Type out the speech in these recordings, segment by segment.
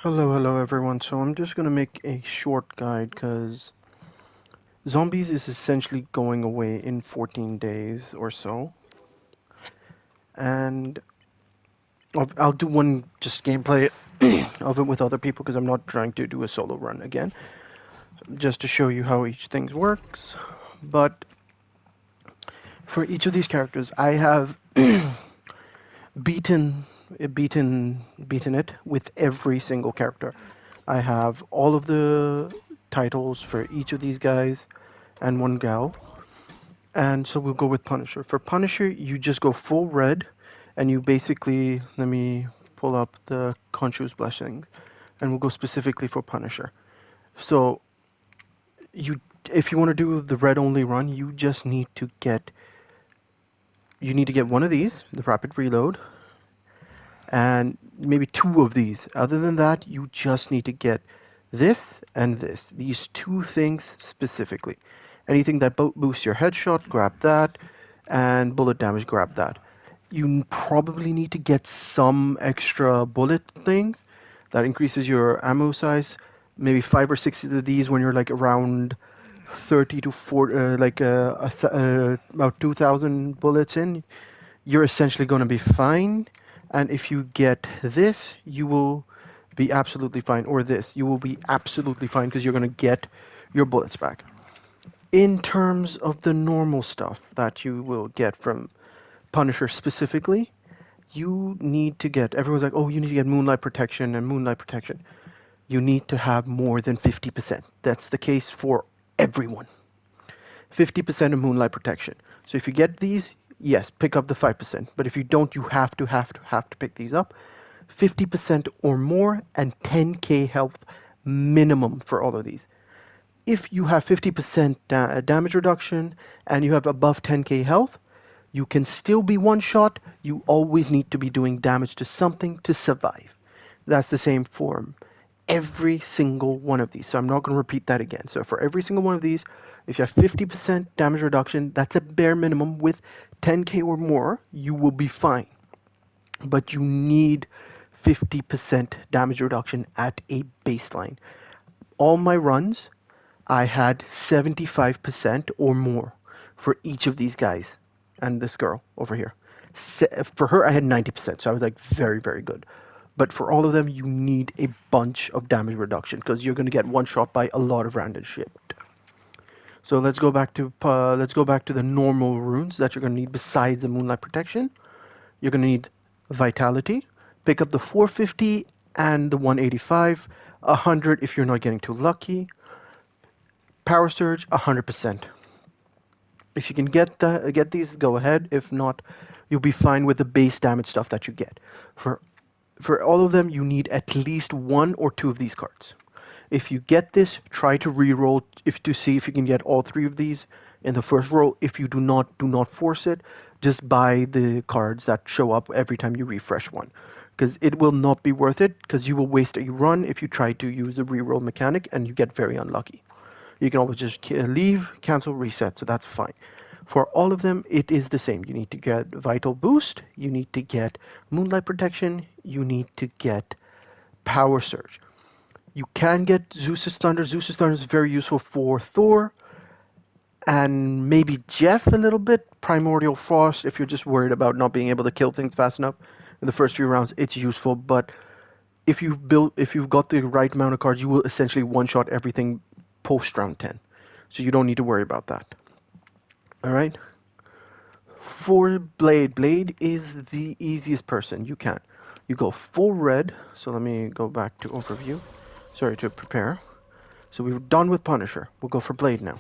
Hello everyone. So I'm just gonna make a short guide because zombies is essentially going away in 14 days or so, and I'll do one just gameplay of it with other people because I'm not trying to do a solo run again, just to show you how each thing works. But for each of these characters, I have beaten beaten it with every single character. I have all of the titles for each of these guys and one gal. And so we'll go with Punisher. For Punisher, you just go full red, and you basically, let me pull up the Khonshu's Blessings, and we'll go specifically for Punisher. So you, if you want to do the red only run, you just need to get, one of these, the Rapid Reload, and maybe two of these. Other than that, you just need to get this and this. These two things specifically. Anything that boosts your headshot, grab that, and bullet damage, grab that. You probably need to get some extra bullet things that increases your ammo size. Maybe 5 or 6 of these when you're like around 30 to 40, about 2,000 bullets in. You're essentially going to be fine. And if you get this, you will be absolutely fine. Or this, you will be absolutely fine because you're going to get your bullets back. In terms of the normal stuff that you will get from Punisher specifically, you need to get, everyone's like, oh, you need to get Moonlight Protection and Moonlight Protection. You need to have more than 50%. That's the case for everyone. 50% of Moonlight Protection. So if you get these, yes, pick up the 5%. But if you don't, you have to pick these up. 50% or more and 10k health minimum for all of these. If you have 50% damage reduction and you have above 10k health, you can still be one shot. You always need to be doing damage to something to survive. That's the same for every single one of these. So I'm not going to repeat that again. So for every single one of these, if you have 50% damage reduction, that's a bare minimum. With 10k or more, you will be fine. But you need 50% damage reduction at a baseline. All my runs, I had 75% or more for each of these guys and this girl over here. For her, I had 90%, so I was like very, very good. But for all of them, you need a bunch of damage reduction because you're going to get one shot by a lot of random shit. So let's go back to the normal runes that you're going to need besides the Moonlight Protection. You're going to need Vitality. Pick up the 450 and the 185. 100 if you're not getting too lucky. Power Surge, 100%. If you can get these, go ahead. If not, you'll be fine with the base damage stuff that you get. For all of them, you need at least one or two of these cards. If you get this, try to re-roll to see if you can get all three of these in the first roll. If you do not force it. Just buy the cards that show up every time you refresh one, because it will not be worth it. Because you will waste a run if you try to use the re-roll mechanic and you get very unlucky. You can always just leave, cancel, reset, so that's fine. For all of them, it is the same. You need to get Vital Boost, you need to get Moonlight Protection, you need to get Power Surge. You can get Zeus's Thunder. Zeus's Thunder is very useful for Thor, and maybe Jeff a little bit. Primordial Frost, if you're just worried about not being able to kill things fast enough in the first few rounds, it's useful, but if you've got the right amount of cards, you will essentially one-shot everything post round 10. So you don't need to worry about that. Alright? For Blade, Blade is the easiest person you can. You go full red, so let me go back to overview. Sorry, to prepare. So we're done with Punisher. We'll go for Blade now.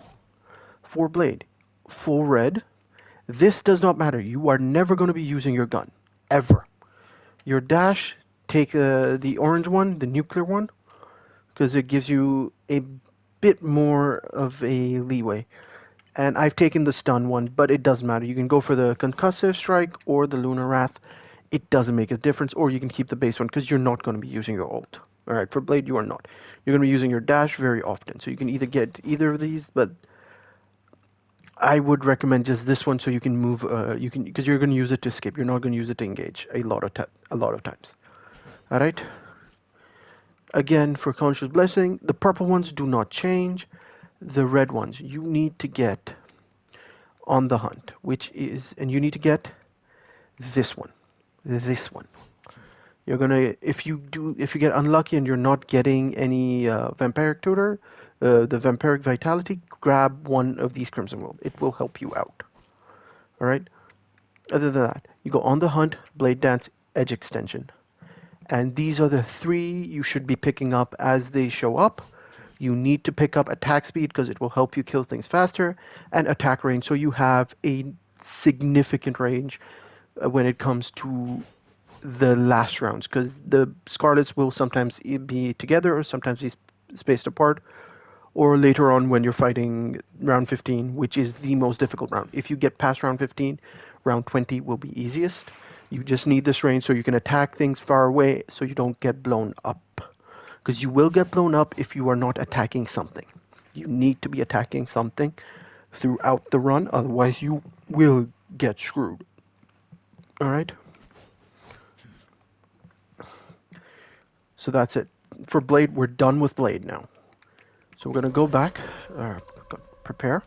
For Blade, full red. This does not matter. You are never going to be using your gun. Ever. Your dash, take the orange one, the nuclear one, because it gives you a bit more of a leeway. And I've taken the stun one, but it doesn't matter. You can go for the concussive strike or the lunar wrath. It doesn't make a difference. Or you can keep the base one because you're not going to be using your ult. Alright, for Blade you are not. You're going to be using your dash very often. So you can either get either of these, but I would recommend just this one so you can move, because you're going to use it to escape. You're not going to use it to engage a lot of times. Alright? Again, for Conscious Blessing, the purple ones do not change. The red ones, you need to get On the Hunt, which is, and you need to get this one. This one. You're gonna, if you get unlucky and you're not getting any Vampiric Tutor, the Vampiric Vitality, grab one of these Crimson Will. It will help you out. Alright? Other than that, you go On the Hunt, Blade Dance, Edge Extension. And these are the three you should be picking up as they show up. You need to pick up attack speed because it will help you kill things faster, and attack range so you have a significant range when it comes to the last rounds, because the Scarlets will sometimes be together or sometimes be spaced apart, or later on when you're fighting round 15, which is the most difficult round. If you get past round 15, round 20 will be easiest. You just need this range so you can attack things far away so you don't get blown up. Because you will get blown up if you are not attacking something. You need to be attacking something throughout the run, otherwise you will get screwed. Alright? So that's it. For Blade, we're done with Blade now. So we're going to go back, prepare.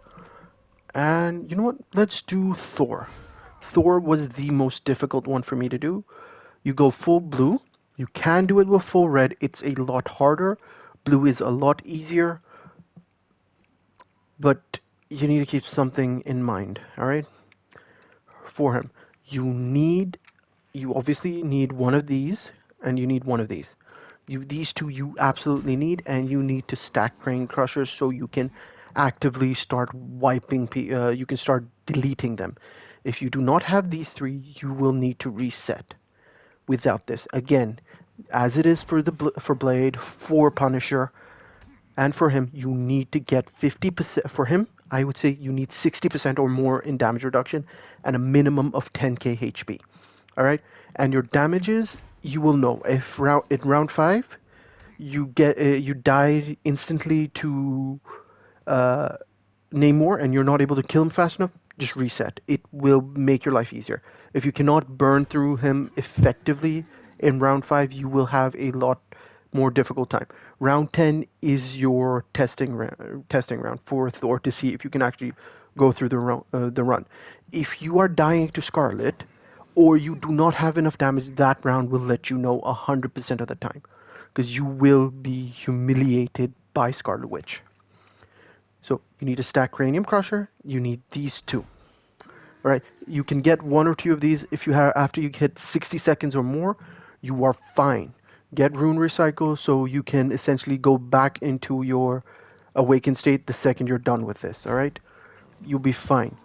And you know what? Let's do Thor. Thor was the most difficult one for me to do. You go full blue. You can do it with full red. It's a lot harder. Blue is a lot easier. But you need to keep something in mind, alright? For him. You obviously need one of these, and you need one of these. These two you absolutely need, and you need to stack Crane Crushers so you can actively start wiping, you can start deleting them. If you do not have these three, you will need to reset without this. Again, as it is for Blade, for Punisher, and for him, you need to get 50%. For him, I would say you need 60% or more in damage reduction and a minimum of 10k HP. Alright? And your damages, you will know. If in round 5, you die instantly to Namor and you're not able to kill him fast enough, just reset. It will make your life easier. If you cannot burn through him effectively in round 5, you will have a lot more difficult time. Round 10 is your testing round for Thor to see if you can actually go through the run. If you are dying to Scarlet, or you do not have enough damage, that round will let you know 100% of the time, because you will be humiliated by Scarlet Witch. So you need to stack Cranium Crusher. You need these two. All right, you can get one or two of these if you have after you hit 60 seconds or more. You are fine. Get Rune Recycle so you can essentially go back into your awakened state the second you're done with this. All right, you'll be fine.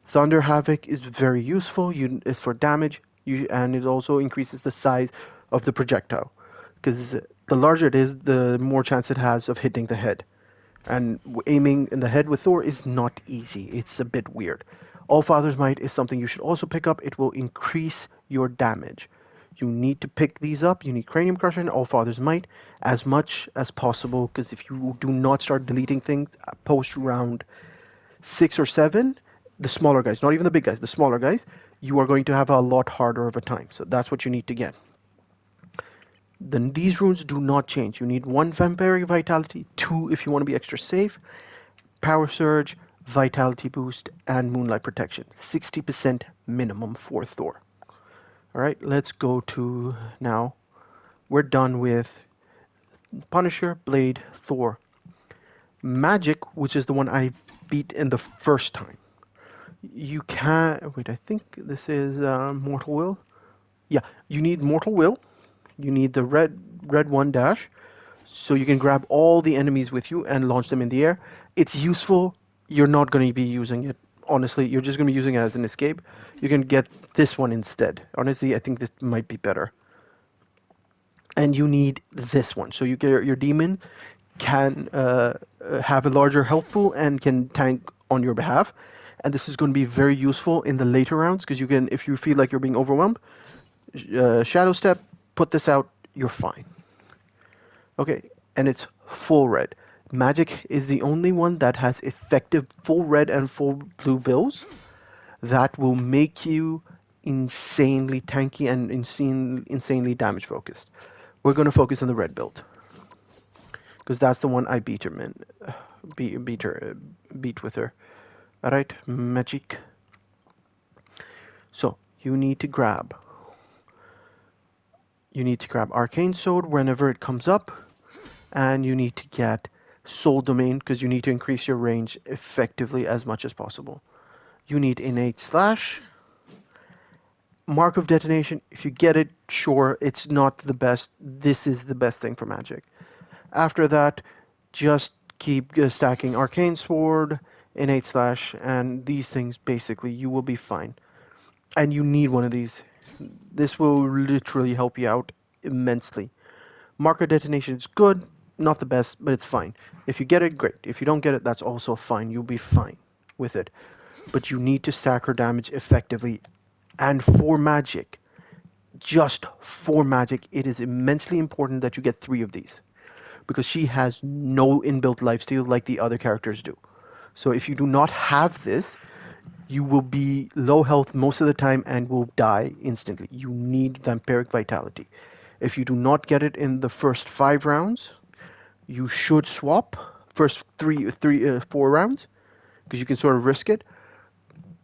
Thunder Havoc is very useful. It's for damage. And it also increases the size of the projectile, because the larger it is, the more chance it has of hitting the head. And aiming in the head with Thor is not easy. It's a bit weird. All Father's Might is something you should also pick up. It will increase your damage. You need to pick these up. You need Cranium Crusher and All Father's Might as much as possible, because if you do not start deleting things post round 6 or 7, the smaller guys, not even the big guys, the smaller guys, you are going to have a lot harder of a time. So that's what you need to get. Then these runes do not change. You need 1 Vampiric Vitality, 2 if you want to be extra safe, Power Surge, Vitality Boost, and Moonlight Protection. 60% minimum for Thor. Alright, let's go to now. We're done with Punisher, Blade, Thor. Magik, which is the one I beat in the first time. You can... Wait, I think this is Mortal Will. Yeah, you need Mortal Will. You need the red 1 dash, so you can grab all the enemies with you and launch them in the air. It's useful. You're not going to be using it. Honestly, you're just going to be using it as an escape. You can get this one instead. Honestly, I think this might be better. And you need this one, so you get your demon can have a larger health pool and can tank on your behalf. And this is going to be very useful in the later rounds, because you can, if you feel like you're being overwhelmed, Shadow Step, put this out, you're fine. Okay, and it's full red. Magik is the only one that has effective full red and full blue builds that will make you insanely tanky and insanely damage focused. We're going to focus on the red build. because that's the one I beat her, man. Beat with her. All right, magic. So you need to grab. You need to grab Arcane Sword whenever it comes up, and you need to get Soul Domain because you need to increase your range effectively as much as possible. You need Innate Slash. Mark of Detonation, if you get it, sure, it's not the best. This is the best thing for magic. After that, just keep stacking Arcane Sword, Innate Slash, and these things, basically, you will be fine. And you need one of these. This will literally help you out immensely. Mark of Detonation is good, not the best, but it's fine. If you get it, great. If you don't get it, that's also fine. You'll be fine with it. But you need to stack her damage effectively. And for magic, just for magic, it is immensely important that you get 3 of these. Because she has no inbuilt lifesteal like the other characters do. So if you do not have this, you will be low health most of the time and will die instantly. You need Vampiric Vitality. If you do not get it in the first 5 rounds, you should swap first 4 rounds, because you can sort of risk it.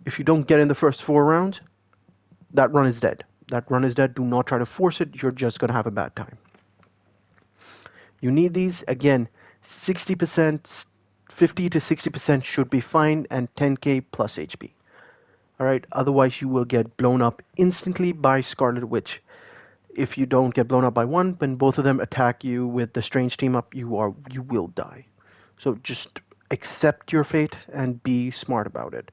If you don't get in the first 4 rounds, that run is dead. That run is dead. Do not try to force it. You're just going to have a bad time. You need these. Again, 60%, 50 to 60% should be fine, and 10k plus HP. Alright, otherwise you will get blown up instantly by Scarlet Witch. If you don't get blown up by one, when both of them attack you with the Strange Team Up, you will die. So just accept your fate and be smart about it.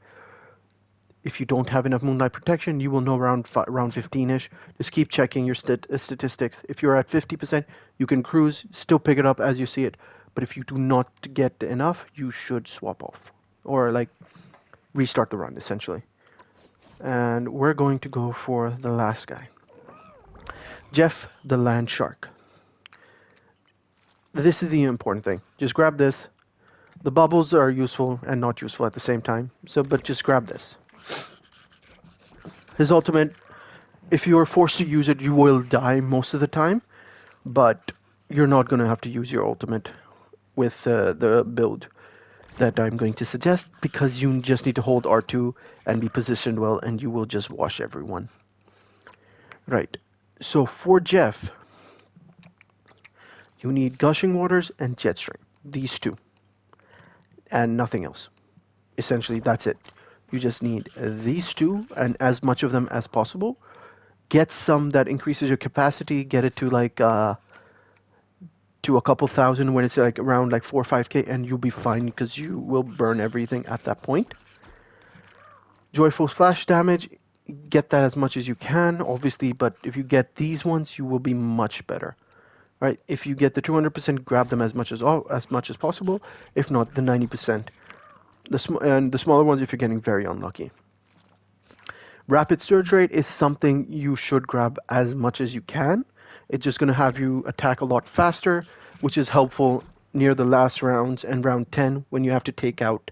If you don't have enough Moonlight Protection, you will know around 15-ish. Just keep checking your statistics. If you're at 50%, you can cruise, still pick it up as you see it. But if you do not get enough, you should swap off. Or, like, restart the run, essentially. And we're going to go for the last guy. Jeff the Land Shark. This is the important thing. Just grab this. The bubbles are useful and not useful at the same time. But just grab this. His ultimate, if you are forced to use it, you will die most of the time. But you're not going to have to use your ultimate with the build that I'm going to suggest, because you just need to hold R2 and be positioned well, and you will just wash everyone. Right. So for Jeff, you need Gushing Waters and Jetstream. These 2. And nothing else. Essentially, that's it. You just need these 2 and as much of them as possible. Get some that increases your capacity. Get it to like to a couple thousand when it's like around like 4 or 5k, and you'll be fine because you will burn everything at that point. Joyful Splash damage, get that as much as you can, obviously, but if you get these ones, you will be much better. Right? If you get the 200%, grab them as much as possible. If not, the 90%. And the smaller ones if you're getting very unlucky. Rapid Surge Rate is something you should grab as much as you can. It's just going to have you attack a lot faster, which is helpful near the last rounds and round 10 when you have to take out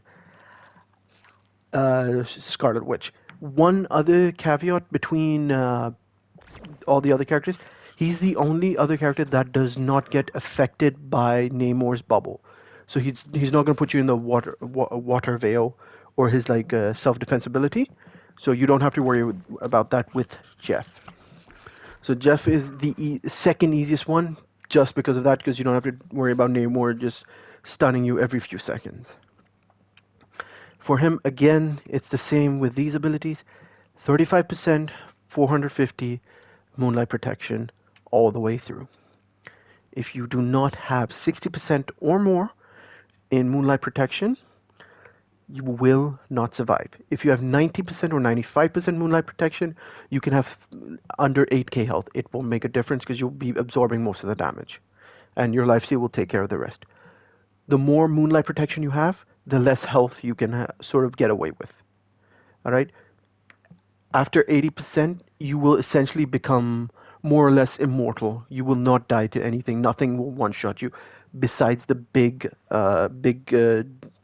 Scarlet Witch. One other caveat between all the other characters, he's the only other character that does not get affected by Namor's bubble. So he's not going to put you in the water veil or his like self-defense ability. So you don't have to worry about that with Jeff. So Jeff is the second easiest one, just because of that, because you don't have to worry about Namor just stunning you every few seconds. For him, again, it's the same with these abilities. 35%, 450, Moonlight Protection, all the way through. If you do not have 60% or more in Moonlight Protection, you will not survive. If you have 90% or 95% Moonlight Protection, you can have under 8k health. It will make a difference because you'll be absorbing most of the damage. And your lifesteal will take care of the rest. The more Moonlight Protection you have, the less health you can sort of get away with. Alright? After 80%, you will essentially become more or less immortal. You will not die to anything. Nothing will one-shot you besides the big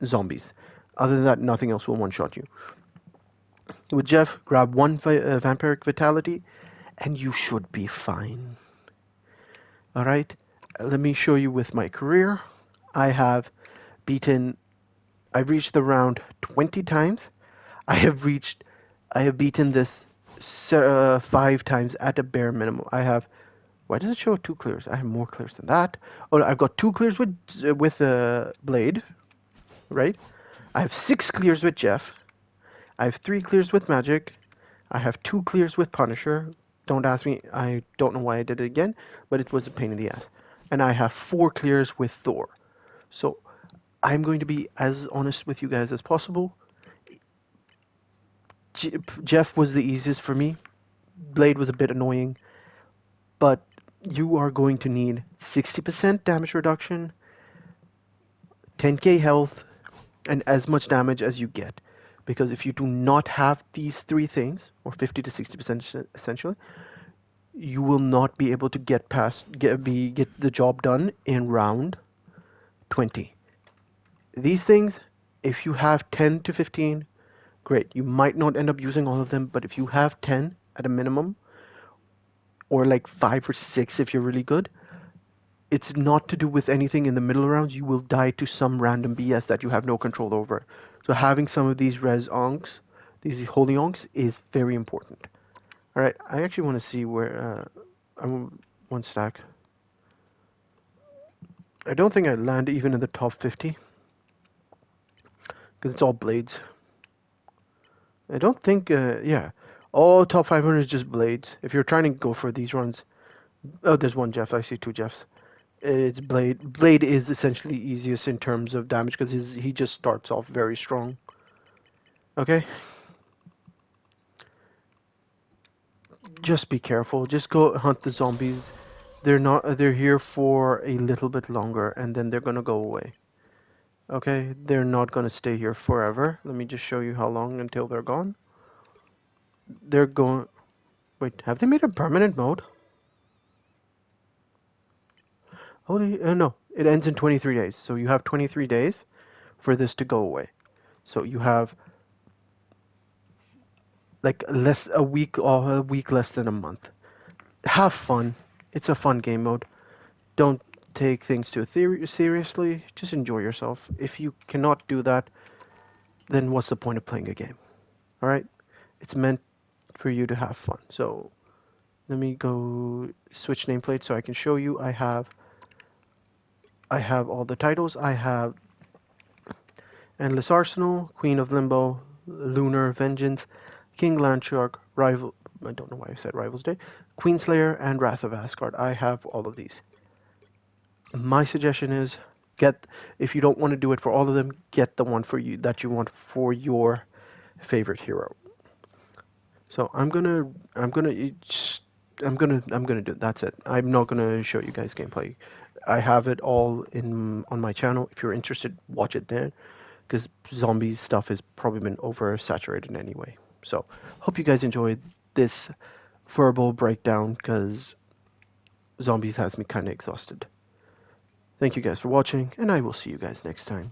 zombies. Other than that, nothing else will one-shot you. With Jeff, grab 1 Vampiric Vitality, and you should be fine. Alright, let me show you with my career. I have I've reached the round 20 times. I have beaten this 5 times at a bare minimum. Why does it show 2 clears? I have more clears than that. Oh, I've got 2 clears with Blade, right? I have 6 clears with Jeff. I have 3 clears with Magic. I have 2 clears with Punisher. Don't ask me. I don't know why I did it again, but it was a pain in the ass. And I have 4 clears with Thor. So I'm going to be as honest with you guys as possible. Jeff was the easiest for me. Blade was a bit annoying, but you are going to need 60% damage reduction, 10k health, and as much damage as you get. Because if you do not have these 3 things, or 50 to 60% essentially, you will not be able to get the job done in round 20. These things, if you have 10 to 15, great. You might not end up using all of them, but if you have 10 at a minimum, or like 5 or 6 if you're really good, it's not to do with anything in the middle rounds. You will die to some random BS that you have no control over. So having some of these res onks, these holy onks, is very important. Alright, I actually want to see where... I'm 1 stack. I don't think I land even in the top 50. Because it's all blades. I don't think... yeah. All top 500 is just blades. If you're trying to go for these runs... Oh, there's 1 Jeff. I see 2 Jeffs. It's Blade. Blade is essentially easiest in terms of damage because he just starts off very strong. Okay? Just be careful. Just go hunt the zombies. They're here for a little bit longer and then they're gonna go away. Okay? They're not gonna stay here forever. Let me just show you how long until they're gone. They're going... Wait, have they made a permanent mode? Oh, no. It ends in 23 days. So you have 23 days for this to go away. So you have like a week less than a month. Have fun. It's a fun game mode. Don't take things too seriously. Just enjoy yourself. If you cannot do that, then what's the point of playing a game? All right? It's meant for you to have fun. So let me go switch nameplate so I can show you. I have all the titles. I have Endless Arsenal, Queen of Limbo, Lunar Vengeance, King Landshark, Rival... I don't know why I said Rivals Day. Queenslayer, and Wrath of Asgard. I have all of these. My suggestion is, if you don't want to do it for all of them, get the one for you that you want for your favorite hero. So I'm gonna do it. That's it. I'm not gonna show you guys gameplay. I have it all on my channel. If you're interested, watch it there, because zombie stuff has probably been oversaturated anyway. So hope you guys enjoyed this verbal breakdown, because zombies has me kind of exhausted. Thank you guys for watching, and I will see you guys next time.